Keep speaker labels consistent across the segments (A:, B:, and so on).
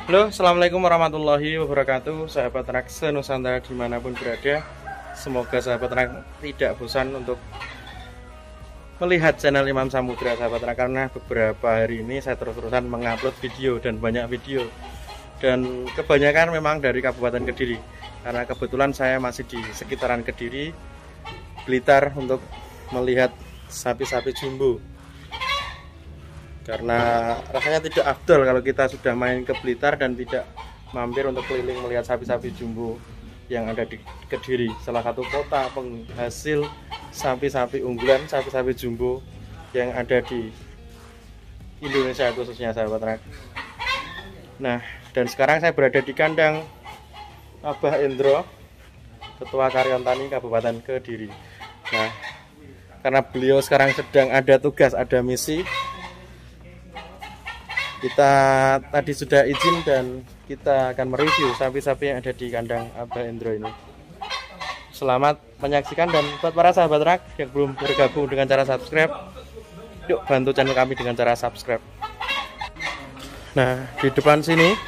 A: Halo, assalamualaikum warahmatullahi wabarakatuh, sahabat ternak se-Nusantara dimanapun berada. Semoga sahabat ternak tidak bosan untuk melihat channel Imam Samudra, sahabat ternak, karena beberapa hari ini saya terus-terusan mengupload video dan banyak video, dan kebanyakan memang dari Kabupaten Kediri, karena kebetulan saya masih di sekitaran Kediri, Blitar, untuk melihat sapi-sapi jumbo. Karena rasanya tidak afdol kalau kita sudah main ke Blitar dan tidak mampir untuk keliling melihat sapi-sapi jumbo yang ada di Kediri, salah satu kota penghasil sapi-sapi unggulan, sapi-sapi jumbo yang ada di Indonesia khususnya, sahabat ternak. Nah, dan sekarang saya berada di kandang Abah Endro, Ketua Karyon Tani Kabupaten Kediri. Nah, karena beliau sekarang sedang ada tugas, ada misi, kita tadi sudah izin dan kita akan mereview sapi-sapi yang ada di kandang Abah Endro ini. Selamat menyaksikan, dan buat para sahabat ternak yang belum bergabung dengan cara subscribe, yuk bantu channel kami dengan cara subscribe. Nah, di depan sini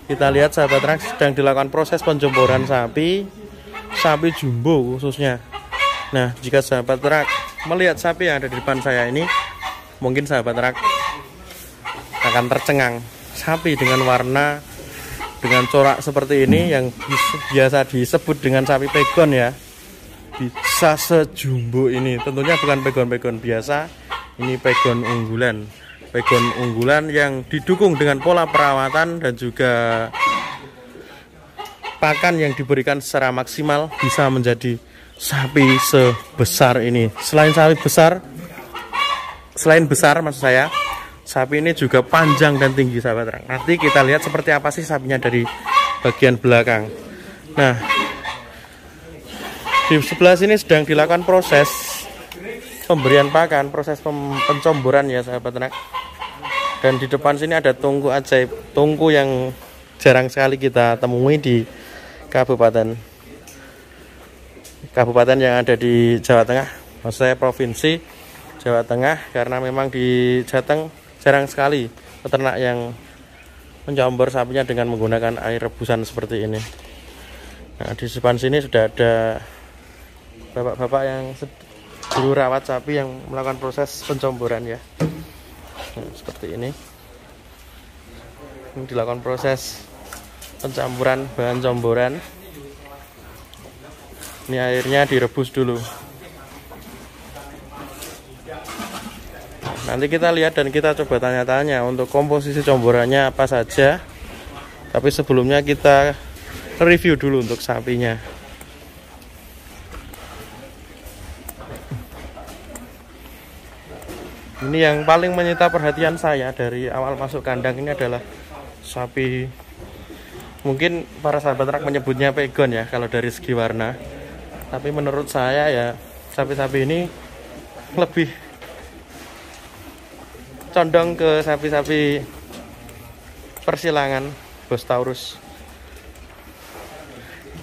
A: kita lihat sahabat ternak sedang dilakukan proses penjempuran sapi jumbo khususnya. Nah, jika sahabat ternak melihat sapi yang ada di depan saya ini, mungkin sahabat ternak akan tercengang. Sapi dengan warna, dengan corak seperti ini yang biasa disebut dengan sapi pegon ya, bisa sejumbo ini. Tentunya bukan pegon-pegon biasa, ini pegon unggulan. Pegon unggulan yang didukung dengan pola perawatan dan juga pakan yang diberikan secara maksimal, bisa menjadi sapi sebesar ini. Selain besar maksud saya, sapi ini juga panjang dan tinggi, sahabat ternak. Nanti kita lihat seperti apa sih sapinya dari bagian belakang. Nah, di sebelah sini sedang dilakukan proses pemberian pakan, proses pencomboran ya, sahabat ternak. Dan di depan sini ada tungku ajaib, tungku yang jarang sekali kita temui di kabupaten yang ada di Jawa Tengah. Maksud saya provinsi Jawa Tengah, karena memang di Jateng jarang sekali peternak yang mencombor sapinya dengan menggunakan air rebusan seperti ini. Nah, di depan sini sudah ada bapak-bapak yang juru rawat sapi yang melakukan proses pencomboran ya. Nah, seperti ini. Ini dilakukan proses pencampuran bahan comboran. Ini airnya direbus dulu. Nanti kita lihat dan kita coba tanya-tanya untuk komposisi comborannya apa saja. Tapi sebelumnya kita review dulu untuk sapinya. Ini yang paling menyita perhatian saya dari awal masuk kandang ini adalah sapi. Mungkin para sahabat ternak menyebutnya pegon ya kalau dari segi warna. Tapi menurut saya ya, sapi-sapi ini lebih condong ke sapi-sapi persilangan Bos Taurus.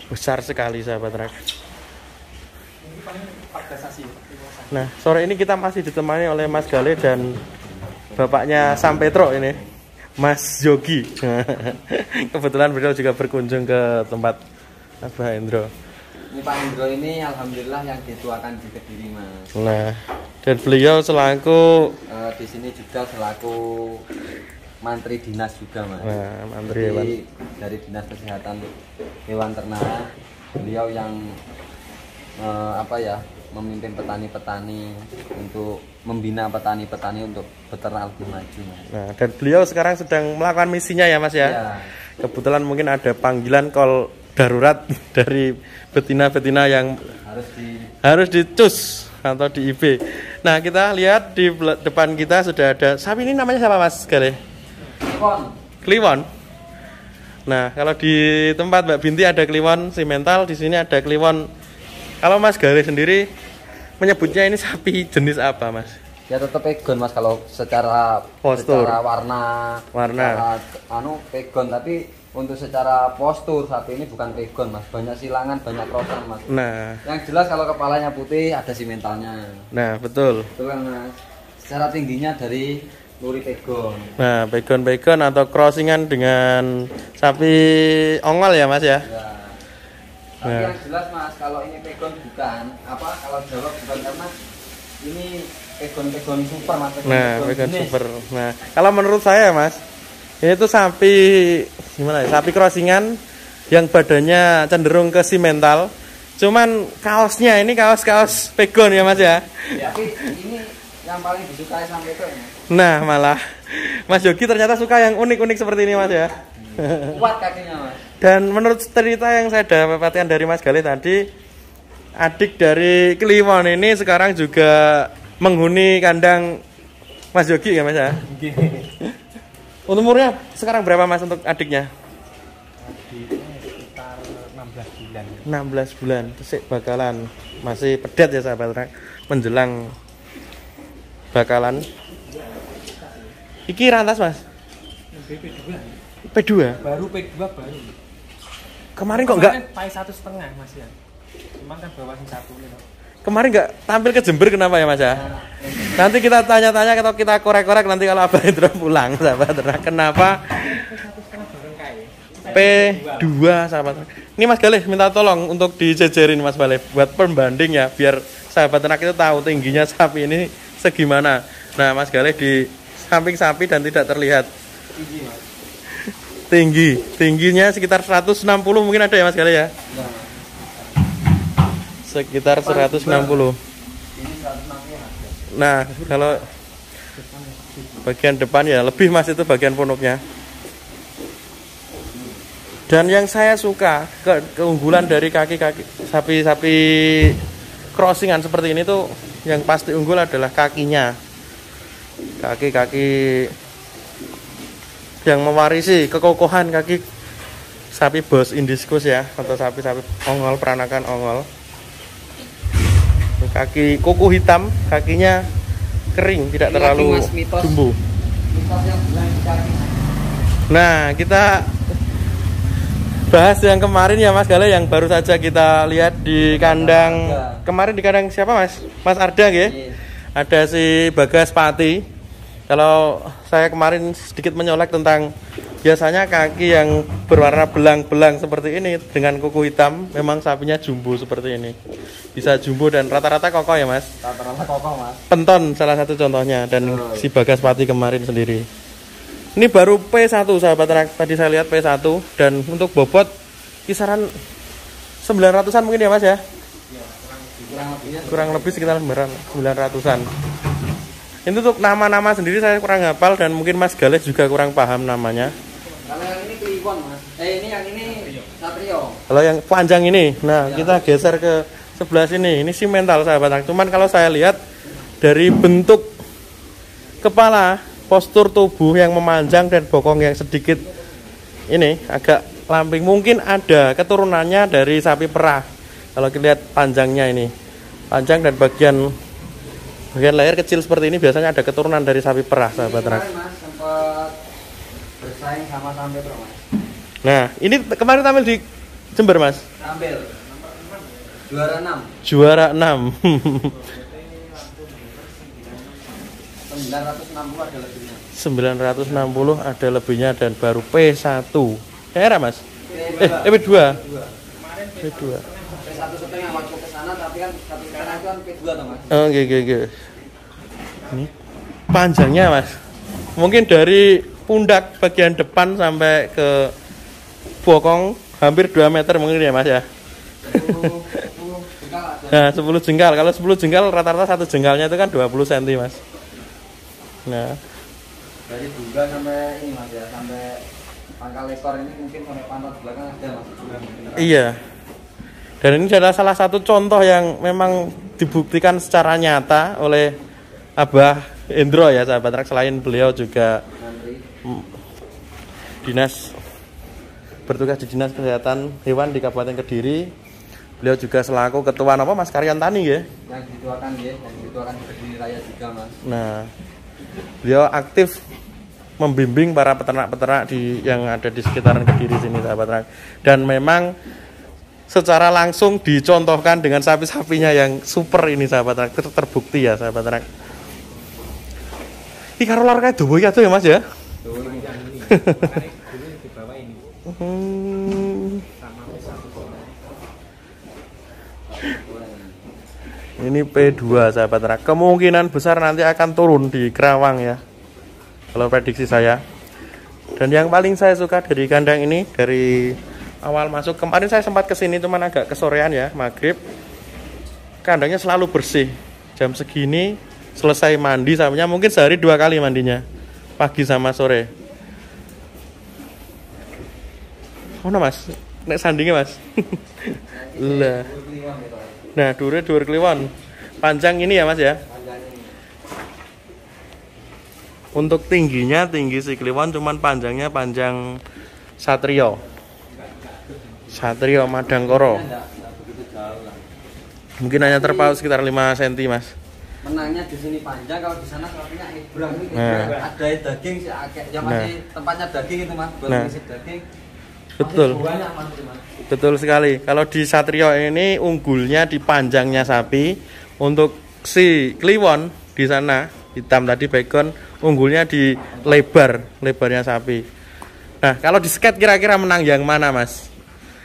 A: Besar sekali, sahabat ternak. Nah, sore ini kita masih ditemani oleh Mas Gale dan bapaknya Sam Petro ini, Mas Yogi. Kebetulan beliau juga berkunjung ke tempat Abah Endro.
B: Ini Pak Endro ini alhamdulillah yang dituakan di Kediri, Mas.
A: Nah, dan beliau selaku
B: di sini juga selaku mantri dinas juga, Mas.
A: Nah, mantri hewan.
B: Dari Dinas Kesehatan Hewan Ternak. Beliau yang memimpin petani-petani untuk membina petani-petani untuk beternak lebih maju, Mas. Nah,
A: dan beliau sekarang sedang melakukan misinya ya, Mas ya.
B: Ya.
A: Kebetulan mungkin ada panggilan call darurat dari betina-betina yang harus dicus atau di IB. Nah, kita lihat di depan kita sudah ada sapi. Ini namanya siapa, Mas Gale? Kliwon. Nah, kalau di tempat Mbak Binti ada kliwon simental, di sini ada kliwon. Kalau Mas Gale sendiri menyebutnya ini sapi jenis apa, Mas?
B: Ya tetap pegon, Mas, kalau secara
A: postur,
B: secara warna. Secara, pegon, tapi untuk secara postur sapi ini bukan pegon, Mas. Banyak silangan, banyak krosan, Mas.
A: Nah,
B: yang jelas kalau kepalanya putih ada simentalnya.
A: Nah, betul.
B: Betul kan, Mas? Secara tingginya dari Luri pegon.
A: Nah, pegon-pegon atau crossingan dengan sapi ongol ya Mas ya.
B: Ya. Tapi yang jelas Mas, kalau ini pegon bukan apa, kalau Jawa bukan, karena ini pegon-pegon super Mas.
A: Pegon super. Nah, kalau menurut saya Mas, ini tuh sapi gimana ya? Sapi crossingan yang badannya cenderung ke simental. Cuman kaosnya ini kaos-kaos pegon ya Mas ya.
B: Tapi ini yang paling disukai sama itu ya.
A: Nah, malah Mas Yogi ternyata suka yang unik-unik seperti ini Mas ya.
B: Kuat kakinya Mas.
A: Dan menurut cerita yang saya dapatkan dari Mas Galih tadi, adik dari Kliwon ini sekarang juga menghuni kandang Mas Yogi ya Mas ya. Umurnya sekarang berapa Mas untuk adiknya?
C: Adiknya sekitar 16 bulan.
A: 16 bulan. Terus bakalan masih pedet ya sahabat, menjelang bakalan. Iki rantas Mas?
C: P2.
A: P2?
C: Baru P2 baru.
A: Kemarin kok enggak?
C: Pai 1,5 Mas ya. Cuman kan bawa satu nih.
A: Kemarin enggak tampil ke Jember kenapa ya Mas ya? Nanti kita tanya-tanya atau kita korek-korek nanti kalau Abah Indro pulang sahabat. Kenapa P2 sahabat? Ini Mas Galih minta tolong untuk dijejerin Mas Galih buat pembanding ya, biar sahabat ternak itu tahu tingginya sapi ini segimana. Nah Mas Galih di samping sapi dan tidak terlihat. Tingginya sekitar 160 mungkin ada ya Mas Galih ya? Sekitar 160. Nah, kalau bagian depan ya lebih Mas, itu bagian punuknya. Dan yang saya suka keunggulan dari kaki-kaki sapi-sapi crossingan seperti ini tuh, yang pasti unggul adalah kakinya. Kaki-kaki yang mewarisi kekokohan kaki sapi Bos Indiskus ya, atau sapi-sapi ongol, peranakan ongol. Kaki kuku hitam, kakinya kering, tidak terlalu jumbo. Nah, kita bahas yang kemarin ya Mas Galih, yang baru saja kita lihat di kandang. Kemarin di kandang siapa Mas? Mas Arda ya? Ada si Bagas Pati. Kalau saya kemarin sedikit menyolek tentang biasanya kaki yang berwarna belang-belang seperti ini dengan kuku hitam, memang sapinya jumbo seperti ini. Bisa jumbo dan rata-rata kokoh ya Mas?
B: Rata-rata kokoh Mas.
A: Penton salah satu contohnya, dan si Bagas Pati kemarin sendiri. Ini baru P1 sahabat ternak, tadi saya lihat P1, dan untuk bobot kisaran 900-an mungkin ya Mas ya? Kurang lebih sekitar 900-an. Itu untuk nama-nama sendiri saya kurang hafal, dan mungkin Mas Galih juga kurang paham namanya.
B: Kalau yang ini Kliwon Mas. Ini yang ini Satrio.
A: Kalau yang panjang ini, nah ya, kita geser ke sebelah sini. Ini simental sahabat. Cuman kalau saya lihat dari bentuk kepala, postur tubuh yang memanjang dan bokong yang sedikit ini agak lamping, mungkin ada keturunannya dari sapi perah. Kalau kita lihat panjangnya ini, panjang dan bagian leher kecil seperti ini biasanya ada keturunan dari sapi perah sahabat ternak.
B: Mas sempat bersaing sama Sampai Pro Mas.
A: Nah, ini kemarin tampil di Jember Mas.
B: Tampil juara 6.
A: Juara 6.
B: 960 ada lebihnya.
A: 960 ada lebihnya dan baru P1. Daerah Mas? P2. P2.
B: P1,5 waktu ke sana, tapi kan satu sekarang itu kan P2 toh Mas.
A: Oh, oke. Ini panjangnya Mas. Mungkin dari pundak bagian depan sampai ke bokong hampir 2 meter mungkin ya Mas ya.
B: 10 jengkal ada.
A: Nah, 10 jengkal. Kalau 10 jengkal rata-rata satu jengkalnya itu kan 20 cm Mas. Nah,
B: dari bunga sampai ini Mas ya, sampai pangkal ekor ini mungkin sampai pantat belakang ada Mas.
A: iya. Dan ini adalah salah satu contoh yang memang dibuktikan secara nyata oleh Abah Indro ya sahabat ternak. Selain beliau juga bertugas di Dinas Kesehatan Hewan di Kabupaten Kediri. Beliau juga selaku ketua apa Mas Karyan Tani ya?
B: Yang dituakan ya, yang dituakan di Kediri Raya juga Mas.
A: Nah, beliau aktif membimbing para peternak-peternak yang ada di sekitaran Kediri sini sahabat ternak. Dan memang secara langsung dicontohkan dengan sapi-sapinya yang super ini sahabat ternak, terbukti ya sahabat ternak. Iki karo lar kae dawa iki atuh ya Mas ya.
B: Tuh ini.
C: Makanya dulu di bawah ini sama satu
A: Ini P2 sahabat ternak. Kemungkinan besar nanti akan turun di Kerawang ya. Kalau prediksi saya. Dan yang paling saya suka dari kandang ini dari awal masuk, kemarin saya sempat kesini cuman agak kesorean ya, maghrib. Kandangnya selalu bersih. Jam segini selesai mandi sapinya, mungkin sehari 2 kali mandinya, pagi sama sore. Oh no Mas, nek sandingnya Mas. Lah. Nah, dhuwur kliwon. Panjang ini ya Mas ya. Untuk tingginya tinggi si kliwon, cuman panjangnya panjang Satrio. Satrio Madangkoro. Mungkin hanya terpaut sekitar 5 cm Mas.
B: Menangnya di sini panjang, kalau di sana sapinya nyebrang.
A: Nah.
B: Ada daging sih, yang masih tempatnya daging itu Mas, buat
A: Nah.
B: ngisi daging.
A: Betul.
B: Banyak Mas, Mas.
A: Betul sekali. Kalau di Satrio ini unggulnya di panjangnya sapi. Untuk si kliwon di sana hitam tadi background, unggulnya di lebarnya sapi. Nah, kalau di sket kira-kira menang yang mana Mas?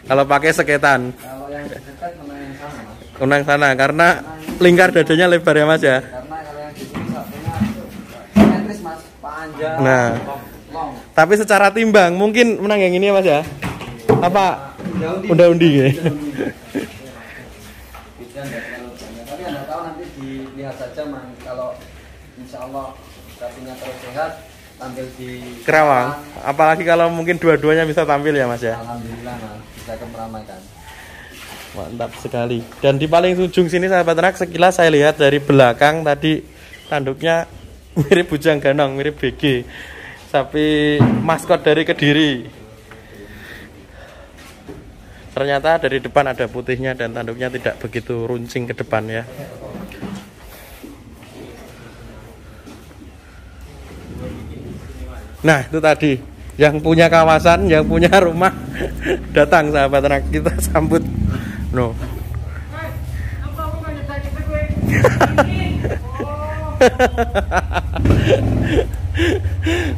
A: Kalau pakai sketan?
B: Kalau yang dekat menang yang sana Mas.
A: Menang sana karena lingkar dadanya lebar ya Mas ya.
B: Karena kalau yang di sini sapinya simetris Mas, panjang.
A: Nah.
B: Long.
A: Tapi secara timbang mungkin menang yang ini ya Mas ya. Apa? Unda-undi ya.
B: Bisa enggak terlalu banyak. Tapi Anda tahu nanti dilihat saja Mas, kalau insya Allah sapinya terus sehat tampil di
A: Kerawang. Apalagi kalau mungkin dua-duanya bisa tampil ya Mas ya.
B: Alhamdulillah Mas, bisa meramaikan.
A: Mantap sekali. Dan di paling ujung sini sahabat ternak, sekilas saya lihat dari belakang tadi tanduknya mirip bujang ganong, mirip BG. Sapi maskot dari Kediri. Ternyata dari depan ada putihnya dan tanduknya tidak begitu runcing ke depan ya. Nah, itu tadi yang punya kawasan, yang punya rumah datang sahabat ternak, kita sambut. No.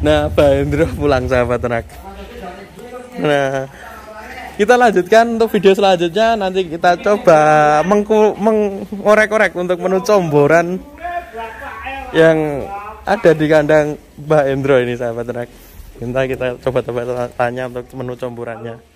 A: Nah, Pak Hendro pulang sahabat ternak. Nah, kita lanjutkan untuk video selanjutnya. Nanti kita coba mengorek-orek untuk menu comboran yang ada di kandang Mbak Hendro ini sahabat ternak. Kita coba tanya untuk menu comborannya.